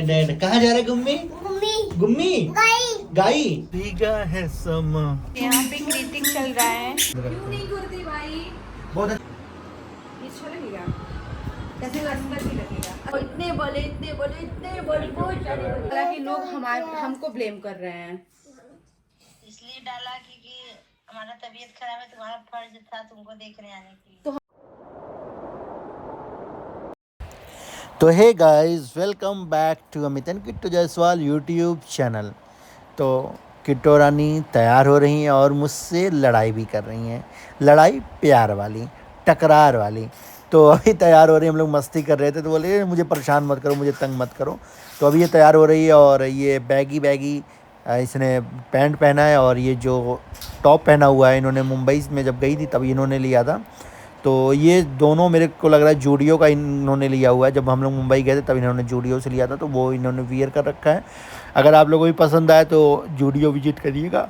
Dad कहाँ जा रहा है गुम्मी? गुम्मी गुम्मी गाई भीगा है समा। यहाँ पे ग्रीटिंग चल रहा है। क्यों नहीं करती भाई? बहुत ये अच्छा लगेगा, कैसे रसदार भी लगेगा। इतने बोले बहुत सारे। हालांकि लोग हमको ब्लेम कर रहे हैं। इसलिए डाला कि हमारा तबीयत खराब है, तुम्हारा फर्ज था तुमको देखने आने की। तो hey guys, welcome back to Amit and Kittu Jaiswal YouTube channel. तो किट्टू रानी तैयार हो रही हैं और मुझसे लड़ाई भी कर रही हैं, लड़ाई प्यार वाली, टकरार वाली। तो अभी तैयार हो रही हैं, हम लोग मस्ती कर रहे थे तो बोले मुझे परेशान मत करो, मुझे तंग मत करो। तो अभी ये तैयार हो रही है और ये बैगी इसने पैंट पहना है और ये जो टॉप पहना हुआ है इन्होंने मुंबई में जब गई थी तब इन्होंने लिया था। तो ये दोनों मेरे को लग रहा है जूडियो का इन्होंने लिया हुआ है। जब हम लोग मुंबई गए थे तब इन्होंने जूडियो से लिया था, तो वो इन्होंने वियर कर रखा है। अगर आप लोगों को भी पसंद आए तो जूडियो विजिट करिएगा,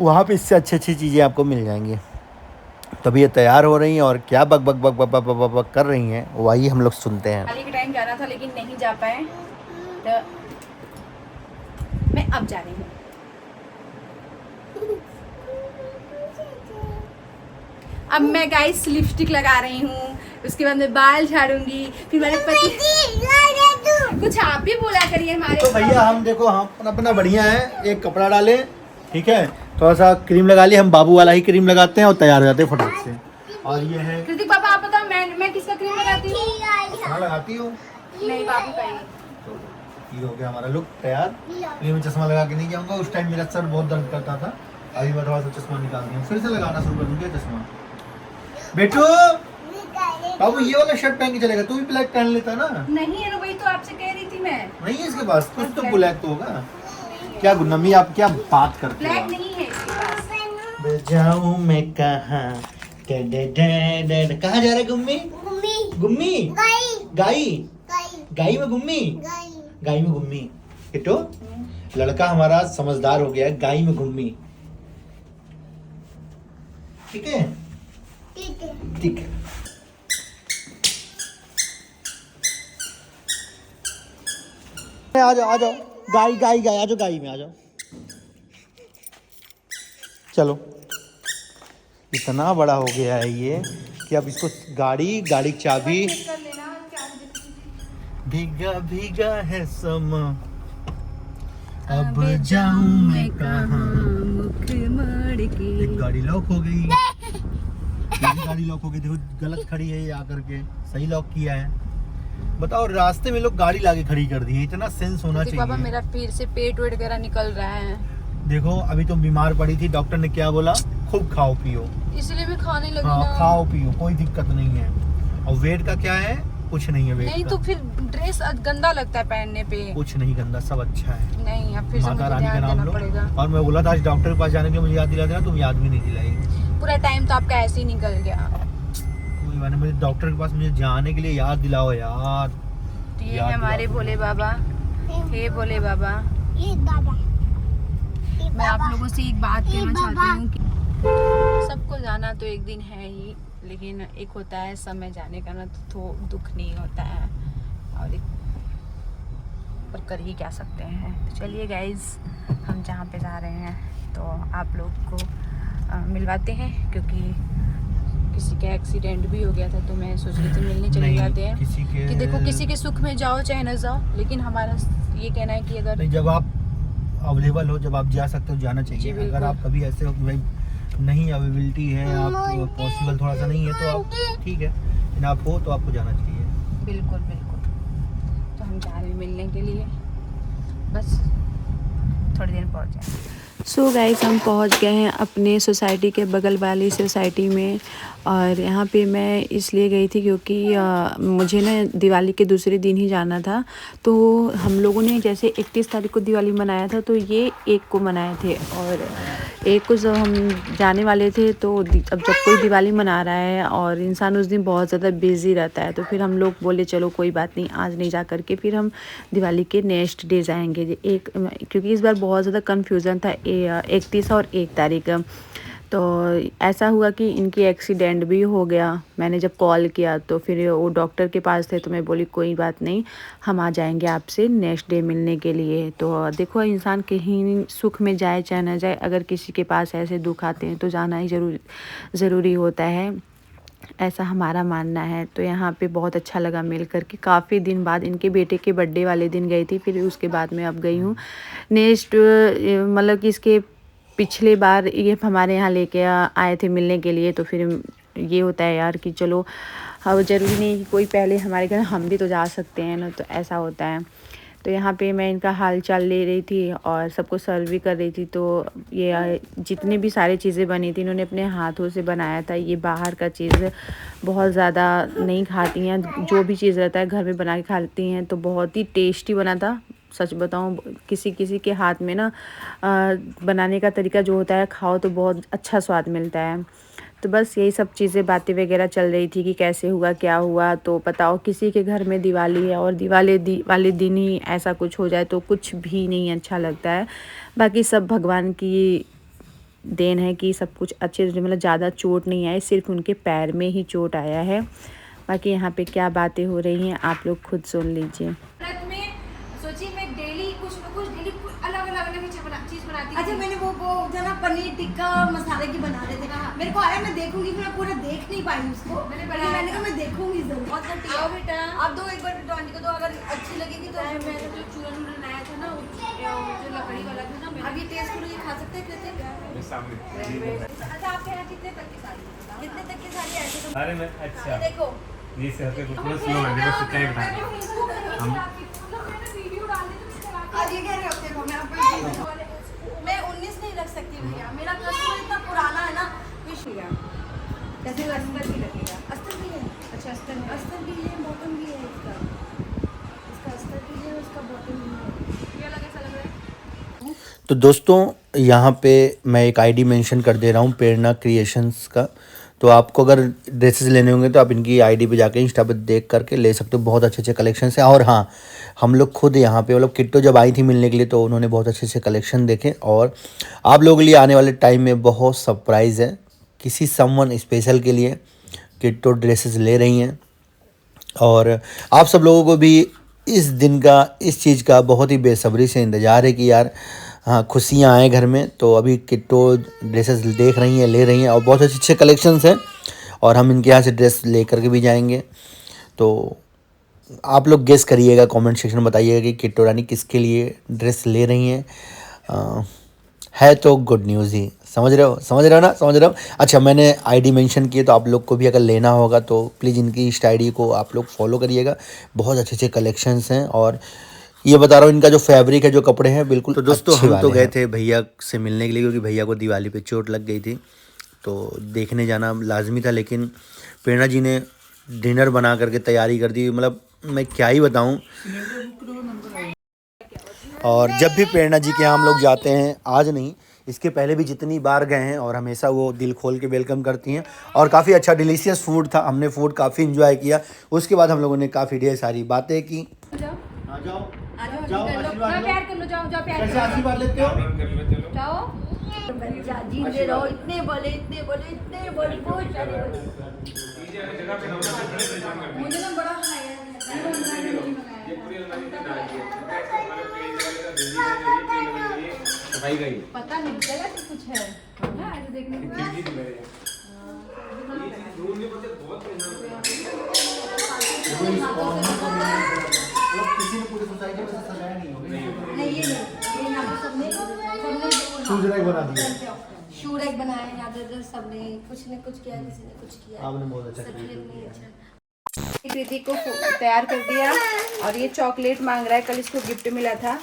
वहाँ पे इससे अच्छी अच्छी चीज़ें आपको मिल जाएंगी। तभी ये तैयार हो रही हैं और क्या बक बक बक बक बक बक बक कर रही हैं वही हम लोग सुनते हैं। खाली के टाइम जाना था लेकिन नहीं जा पाए, तो मैं अब जा रही हूँ। अब मैं गाइस लिपस्टिक लगा रही हूँ, उसके बाद मैं बाल झाड़ूंगी, फिर मेरे पति कुछ आप भी बोला करिए हमारे। तो भैया हम देखो, हम अपना बढ़िया है, एक कपड़ा डाले, ठीक है, थोड़ा सा क्रीम लगा ली, हम बाबू वाला ही क्रीम लगाते हैं और तैयार हो जाते हैं फटाक से। और ये है कृतिक पापा, आप बताओ मैं किसका क्रीम लगाती हूँ? चश्मा लगाती हो? नहीं बाबू का ही। तो ये हो गया हमारा लुक तैयार। ये मैं चश्मा लगा के नहीं जाऊंगा, उस टाइम मेरा सर बहुत दर्द करता था। अभी मैं थोड़ा सा चश्मा निकाल दिया, फिर से लगाना शुरू कर दूंगा चश्मा। बेटू बाबू ये वाला शर्ट पहन के चलेगा, तू भी ब्लैक पहन लेता ना। नहीं है ना, वही तो आपसे कह रही थी मैं। नहीं है इसके पास, कुछ तो ब्लैक तो होगा। क्या गुन्नमी आप क्या बात करते हो? ब्लैक नहीं है इसके पास। जाऊं मैं कहाँ? कहाँ जा रहा है गुम्मी? गुम्मी गाई गाई में गुम्मी, गाई में गुम्मी। किट्टू लड़का हमारा समझदार हो गया, गाई में गुम्मी। ठीक है ठीक है। आ जाओ गाई आ जाओ, गाई में आ जाओ। चलो इतना बड़ा हो गया है ये कि अब इसको गाड़ी की चाबी। भीगा है समा, अब जाऊं मैं कहाँ? मुख मोड़ के। एक गाड़ी लॉक हो गई, गाड़ी लॉक हो गई। देखो गलत खड़ी है ये आकर के, सही लॉक किया है। बताओ रास्ते में लोग गाड़ी लाके खड़ी कर दी है, इतना सेंस होना चाहिए। पापा मेरा फिर से पेट वेट वगैरह निकल रहा है। देखो अभी तुम बीमार पड़ी थी, डॉक्टर ने क्या बोला? खूब खाओ पियो। इसलिए मैं खाने लगी हाँ ना। खाओ पियो, कोई दिक्कत नहीं है। और वेट का क्या है? कुछ नहीं है वेट नहीं का। तो फिर ड्रेस गंदा लगता है पहनने पे। कुछ नहीं गंदा, सब अच्छा है। नहीं अब फिर से माता मुझे रानी का ध्यान नाम देना लो। पड़ेगा। और मैं बोला था आज डॉक्टर के पास जाने के लिए, मुझे याद दिला देना, तुम याद भी नहीं दिलाई। पूरा टाइम तो आपका ऐसे ही निकल गया। कोई बात नहीं, मुझे डॉक्टर के पास मुझे जाने के लिए याद दिलाओ यार। तो ये याद है हमारे दिलाओ। भोले बाबा। हे भोले बाबा, मैं आप लोगों से एक बात कहना चाहती हूँ कि सबको जाना तो एक दिन है ही, लेकिन एक होता है समय जाने का ना, तो दुख नहीं होता है। और पर कर ही क्या सकते हैं। तो चलिए गाइज, हम जहाँ पे जा रहे हैं तो आप लोग को मिलवाते हैं, क्योंकि किसी का एक्सीडेंट भी हो गया था, तो मैं सोच रही थी मिलने चले जाते हैं। कि देखो किसी के सुख में जाओ चाहे न जाओ, लेकिन हमारा ये कहना है कि अगर जब आप अवेलेबल हो, जब आप जा सकते हो जाना चाहिए। अगर आप कभी ऐसे हो कि भाई नहीं अवेलेबिलिटी है, आप पॉसिबल थोड़ा सा नहीं है, तो आप ठीक है, लेकिन आप हो तो आपको जाना चाहिए। बिल्कुल बिल्कुल। तो हम जा रहे हैं मिलने के लिए, बस थोड़ी देर पहुँच जाएंगे। सो गाइस, हम पहुंच गए हैं अपने सोसाइटी के बगल वाली सोसाइटी में। और यहाँ पे मैं इसलिए गई थी क्योंकि मुझे ना दिवाली के दूसरे दिन ही जाना था। तो हम लोगों ने जैसे 31 तारीख को दिवाली मनाया था, तो ये 1 को मनाए थे। और 1 को जब हम जाने वाले थे, तो अब जब कोई दिवाली मना रहा है और इंसान उस दिन बहुत ज़्यादा बिज़ी रहता है, तो फिर हम लोग बोले चलो कोई बात नहीं, आज नहीं जा करके फिर हम दिवाली के नेक्स्ट डे जाएंगे। क्योंकि इस बार बहुत ज़्यादा कन्फ्यूज़न था 31 और 1 तारीख। तो ऐसा हुआ कि इनकी एक्सीडेंट भी हो गया। मैंने जब कॉल किया तो फिर वो डॉक्टर के पास थे, तो मैं बोली कोई बात नहीं, हम आ जाएंगे आपसे नेक्स्ट डे मिलने के लिए। तो देखो इंसान कहीं सुख में जाए चाहे ना जाए, अगर किसी के पास ऐसे दुख आते हैं तो जाना ही ज़रूरी होता है, ऐसा हमारा मानना है। तो यहाँ पे बहुत अच्छा लगा मिल कर के। काफ़ी दिन बाद इनके बेटे के बर्थडे वाले दिन गई थी, फिर उसके बाद में अब गई हूँ। नेक्स्ट मतलब कि इसके पिछले बार ये हमारे यहाँ लेके आए थे मिलने के लिए, तो फिर ये होता है यार कि चलो अब ज़रूरी नहीं कि कोई पहले हमारे घर, हम भी तो जा सकते हैं ना, तो ऐसा होता है। तो यहाँ पे मैं इनका हाल चाल ले रही थी और सबको सर्व भी कर रही थी। तो ये जितनी भी सारी चीज़ें बनी थी इन्होंने अपने हाथों से बनाया था। ये बाहर का चीज़ बहुत ज़्यादा नहीं खाती हैं, जो भी चीज़ रहता है घर में बना के खाती हैं। तो बहुत ही टेस्टी बना था, सच बताऊं, किसी किसी के हाथ में ना बनाने का तरीका जो होता है, खाओ तो बहुत अच्छा स्वाद मिलता है। तो बस यही सब चीज़ें बातें वगैरह चल रही थी कि कैसे हुआ क्या हुआ। तो बताओ किसी के घर में दिवाली है और दिवाली वाले दिन ही ऐसा कुछ हो जाए तो कुछ भी नहीं अच्छा लगता है। बाकी सब भगवान की देन है कि सब कुछ अच्छे से, मतलब ज़्यादा चोट नहीं आई, सिर्फ उनके पैर में ही चोट आया है। बाकी यहाँ पे क्या बातें हो रही हैं आप लोग खुद सुन लीजिए। सोचिए मैं डेली कुछ न कुछ डेली अलग अलग चीज बनाती थी। अच्छा मैंने वो जो ना पनीर टिक्का मसाले की बना रहे थे, मेरे को आया, मैं देखूंगी, मैं पूरा देख नहीं पाई उसको, मैंने कहा मैं देखूंगी जरूर। आओ बेटा, आप दो एक बार आंटी को, तो अगर अच्छी लगेगी तो मैं जो चूरन बनाया था ना, जो लकड़ी वाला था ना, अब ये टेस्ट करो, ये खा सकते हैं कहते हैं। अच्छा आपके यहाँ कितने तक की साड़ी ऐसे तो अरे मैं अच्छा देखो जी सर पे कुछ स्लो है, देखो सच्चाई बता हम आज ये कह रहे होते हो, मैं आपको मैं 19 नहीं रख सकती भैया, मेरा कस्टमर इतना पुराना है ना। कैसे अस्तर भी लगेगा? अस्तर भी है, अच्छा अस्तर है, अस्तर भी है, बॉटम भी है, इसका अस्तर भी है, उसका बॉटम भी है। ये अलग ऐसा लग रहा है। तो दोस्तों यहाँ पे मैं एक आईडी मेंशन कर दे रहा हूँ, प्रेरणा क्रिएशंस का। तो आपको अगर ड्रेसेस लेने होंगे तो आप इनकी आईडी पे जाके इंस्टा पे देख करके ले सकते हो। बहुत अच्छे अच्छे कलेक्शन हैं। और हाँ, हम लोग खुद यहाँ पे, मतलब किट्टो जब आई थी मिलने के लिए तो उन्होंने बहुत अच्छे अच्छे कलेक्शन देखे। और आप लोगों के लिए आने वाले टाइम में बहुत सरप्राइज़ है, किसी समवन स्पेशल के लिए किट्टो ड्रेसेस ले रही हैं। और आप सब लोगों को भी इस दिन का, इस चीज़ का बहुत ही बेसब्री से इंतज़ार है कि यार हाँ खुशियाँ आए घर में। तो अभी किट्टो ड्रेसेस देख रही हैं, ले रही हैं, और बहुत अच्छे अच्छे कलेक्शंस हैं। और हम इनके यहाँ से ड्रेस ले करके भी जाएंगे। तो आप लोग गेस करिएगा, कमेंट सेक्शन में बताइएगा कि किट्टो रानी किसके लिए ड्रेस ले रही हैं। है तो गुड न्यूज़ ही, समझ रहे हो ना, समझ रहे हो। अच्छा, मैंने आईडी मेंशन की है, तो आप लोग को भी अगर लेना होगा तो प्लीज़ इनकी इस आईडी को आप लोग फॉलो करिएगा। बहुत अच्छे अच्छे कलेक्शंस हैं। और ये बता रहा हूँ, इनका जो फैब्रिक है, जो कपड़े हैं, बिल्कुल। तो दोस्तों हम तो गए थे भैया से मिलने के लिए, क्योंकि भैया को दिवाली पे चोट लग गई थी, तो देखने जाना लाजमी था। लेकिन प्रेरणा जी ने डिनर बना करके तैयारी कर दी, मतलब मैं क्या ही बताऊँ। और जब भी प्रेरणा जी के यहाँ हम लोग जाते हैं, आज नहीं इसके पहले भी जितनी बार गए हैं, और हमेशा वो दिल खोल के वेलकम करती हैं। और काफ़ी अच्छा डिलीशियस फूड था, हमने फूड काफ़ी इन्जॉय किया। उसके बाद हम लोगों ने काफ़ी ढेर सारी बातें की। प्यार कर लो, जाओ प्यार कैसे आशीर्वाद लेते हो? जाओ। जीते रहो, इतने बोले बहुत सारे बोले। मुझे ना बड़ा पता नहीं चला कि कुछ है ना, ऐसे देखने को किसी ने पूरी सोसाइटी में सजाया नहीं होगा। नहीं, ये यहाँ पे सबने शूज रैक बना दिया, शू रैक बनाया यहाँ पे, सबने कुछ न कुछ किया, किसी ने कुछ किया। आपने बहुत अच्छा सबने इतनी अच्छा। कृति को तैयार कर दिया, और ये चॉकलेट मांग रहा है, कल इसको गिफ्ट मिला था,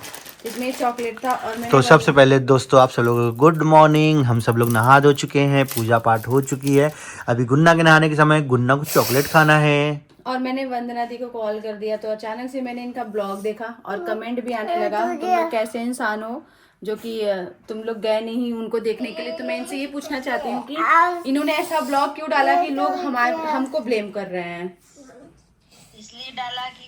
इसमें चॉकलेट था। और मैंने तो सबसे पहले दोस्तों आप सब लोगों को गुड मॉर्निंग। हम सब लोग नहा धो चुके हैं, पूजा पाठ हो चुकी है। अभी गुन्ना के नहाने के समय गुन्ना को चॉकलेट खाना है। और मैंने वंदना दी को कॉल कर दिया, तो अचानक से मैंने इनका ब्लॉग देखा और कमेंट भी आने लगा, तुम लोग कैसे इंसान हो जो कि तुम लोग गए नहीं उनको देखने के लिए। तो मैं इनसे ये पूछना चाहती हूँ कि इन्होंने ऐसा ब्लॉग क्यों डाला कि लोग हमको ब्लेम कर रहे हैं। इसलिए डाला कि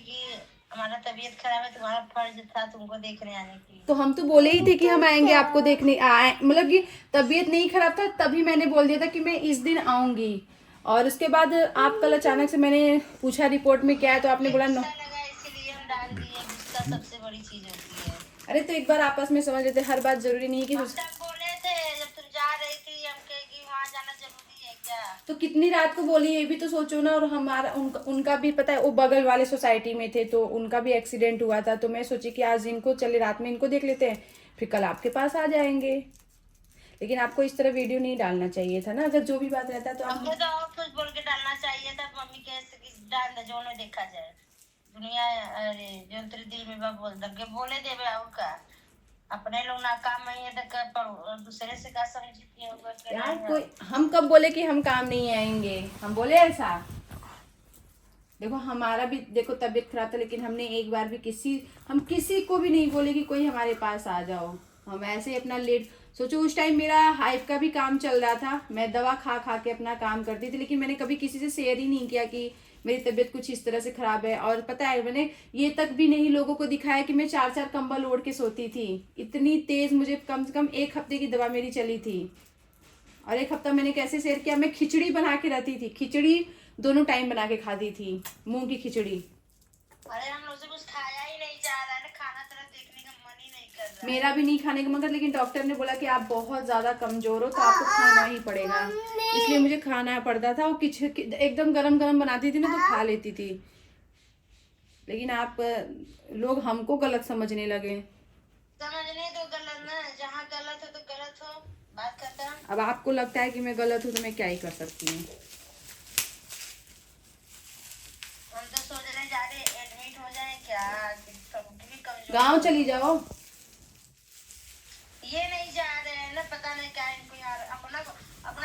हमारा तबीयत खराब है, तुम्हारा फर्ज था तुमको देखने आने के लिए। तो हम तो बोले ही थे कि हम आएंगे आपको देखने, मतलब कि तबीयत नहीं खराब था तभी मैंने बोल दिया था कि मैं इस दिन आऊंगी। और उसके बाद आप कल अचानक से मैंने पूछा रिपोर्ट में क्या है, तो आपने बोला नो। अच्छा लगा इसीलिए हम डाल दिए, गुस्सा सबसे बड़ी चीज होती है। अरे तो एक बार आपस में समझ लेते, हर बात जरूरी नहीं है कि हम तब बोले थे जब तुम जा रही थी, हम कहे कि वहाँ जाना जरूरी है क्या? तो कितनी रात को बोली ये भी तो सोचो ना। और हमारा उनका भी पता है, वो बगल वाले सोसाइटी में थे तो उनका भी एक्सीडेंट हुआ था। तो मैं सोची कि आज इनको चले रात में इनको देख लेते हैं, फिर कल आपके पास आ जाएंगे। लेकिन आपको इस तरह वीडियो नहीं डालना चाहिए था ना। अगर जो भी बात रहता तो हमको तो और कुछ बोल के डालना चाहिए था। मम्मी कैसे कि डाल दे जो उन्हें देखा जाए दुनिया। अरे जो तेरे दिल में बात बोल दे बोले देवे और का अपने लोग नाकाम नहीं है तो दूसरे से का समझती है यार। कोई हम कब बोले कि हम काम नहीं आएंगे? हम बोले ऐसा? देखो हमारा भी देखो तबीयत खराब था, लेकिन हमने एक बार भी हम किसी को भी नहीं बोले कि कोई हमारे पास आ जाओ। हम ऐसे ही अपना लेट सोचो। उस टाइम मेरा हाइप का भी काम चल रहा था, मैं दवा खा खा के अपना काम करती थी, लेकिन मैंने कभी किसी से शेयर ही नहीं किया कि मेरी तबीयत कुछ इस तरह से खराब है। और पता है मैंने ये तक भी नहीं लोगों को दिखाया कि मैं 4-4 कंबल ओढ़ के सोती थी। इतनी तेज मुझे कम से कम 1 हफ्ते की दवा मेरी चली थी। और 1 हफ्ता मैंने कैसे शेयर किया, मैं खिचड़ी बना के रहती थी। खिचड़ी दोनों टाइम बना के खाती थी, मूंग की खिचड़ी। अरे हम लोग से कुछ खाया ही नहीं जा रहा है ना, खाना तरह देखने का मन ही नहीं कर रहा। मेरा भी नहीं खाने का मगर, लेकिन डॉक्टर ने बोला कि आप बहुत ज्यादा कमजोर हो तो आपको खाना ही पड़ेगा, इसलिए मुझे खाना पड़ता था। वो एकदम गरम गरम बनाती थी ना तो खा लेती थी। लेकिन आप लोग हमको गलत समझने लगे। समझने तो गलत ना, जहाँ गलत हो तो गलत हो, बात करता। अब आपको लगता है कि मैं गलत हूँ तो मैं क्या ही कर सकती हूँ। हम तो सोच रहे जा रहे एडमिट हो जाए क्या, गाँव चली जाओ। ये नहीं जा रहे हैं ना, पता नहीं क्या इनको यार, अपना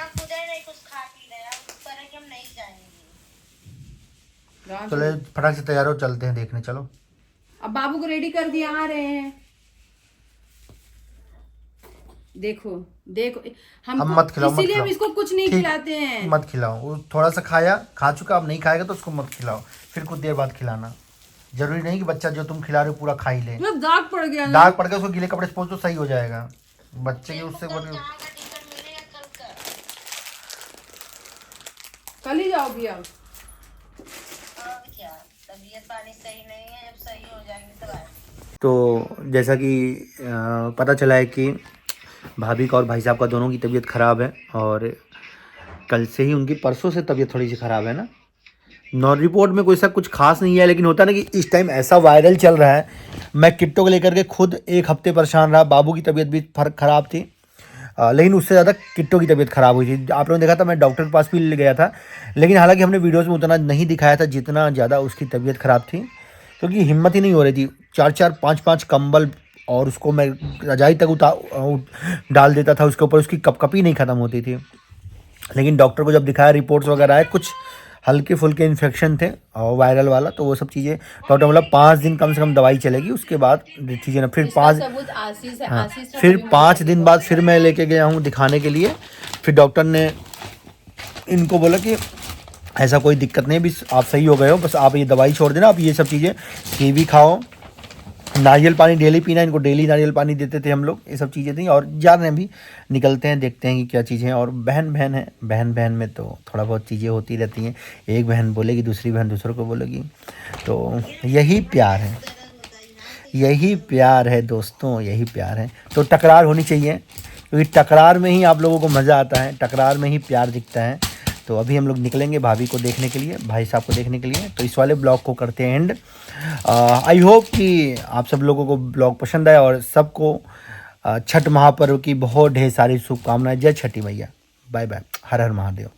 खुद ही नहीं कुछ खा पी रहे हैं, उस तरह कि हम नहीं जाएंगे। चलो फटाक से तैयार हो, चलते हैं देखने। चलो अब बाबू को रेडी कर दिया, आ रहे हैं। देखो देखो अब मत खिलाओ, इसीलिए हम इसको कुछ नहीं खिलाते हैं। मत खिलाओ, वो थोड़ा सा खा चुका, अब नहीं खाएगा तो उसको मत खिलाओ, फिर कुछ देर बाद खिलाना। जरूरी नहीं कि बच्चा जो तुम खिला रहे हो पूरा खा ही ले। मतलब दाग पड़ गया ना, दाग पड़ गया, उसको गीले कपड़े से पोंछ तो सही हो जाएगा बच्चे की। उससे कल ही जाओगी अब? क्या तबीयत पानी सही नहीं है, जब सही हो जाएंगे तब आएंगे। तो जैसा कि पता चला है कि भाभी का और भाई साहब का दोनों की तबीयत ख़राब है, और कल से ही उनकी, परसों से तबीयत थोड़ी सी ख़राब है ना। रिपोर्ट में कोई सा कुछ खास नहीं है, लेकिन होता ना कि इस टाइम ऐसा वायरल चल रहा है। मैं किट्टो को लेकर के खुद 1 हफ्ते परेशान रहा। बाबू की तबीयत भी ख़राब थी, लेकिन उससे ज़्यादा किट्टो की तबीयत ख़राब हुई थी। आप लोगों ने देखा था, मैं डॉक्टर के पास भी ले गया था, लेकिन हालांकि हमने वीडियोज़ में उतना नहीं दिखाया था जितना ज़्यादा उसकी तबीयत ख़राब थी, क्योंकि हिम्मत ही नहीं हो रही थी। 4-4 5-5 कंबल, और उसको मैं रजाई तक डाल देता था उसके ऊपर, उसकी कपकपी नहीं ख़त्म होती थी। लेकिन डॉक्टर को जब दिखाया, रिपोर्ट्स वगैरह आए, कुछ हल्के फुल्के इन्फेक्शन थे और वायरल वाला, तो वो सब चीज़ें डॉक्टर बोला 5 दिन कम से कम दवाई चलेगी, उसके बाद चीज़ें ना। फिर 5 दिन बाद फिर मैं लेके गया हूँ दिखाने के लिए। फिर डॉक्टर ने इनको बोला कि ऐसा कोई दिक्कत नहीं, भी आप सही हो गए हो, बस आप ये दवाई छोड़ देना, आप ये सब चीज़ें कीवी खाओ, नारियल पानी डेली पीना। इनको डेली नारियल पानी देते थे हम लोग, ये सब चीज़ें थी। और जा रहे हैं अभी, निकलते हैं, देखते हैं कि क्या चीज़ें हैं। और बहन है, बहन में तो थोड़ा बहुत चीज़ें होती रहती हैं। एक बहन बोलेगी, दूसरी बहन दूसरों को बोलेगी, तो यही प्यार है, यही प्यार है दोस्तों, यही प्यार है। तो टकरार होनी चाहिए, क्योंकि टकरार में ही आप लोगों को मज़ा आता है, टकरार में ही प्यार दिखता है। तो अभी हम लोग निकलेंगे भाभी को देखने के लिए, भाई साहब को देखने के लिए। तो इस वाले ब्लॉग को करते हैं एंड। आई होप कि आप सब लोगों को ब्लॉग पसंद आया, और सबको छठ महापर्व की बहुत ढेर सारी शुभकामनाएं। जय छठी मैया, बाय बाय, हर हर महादेव।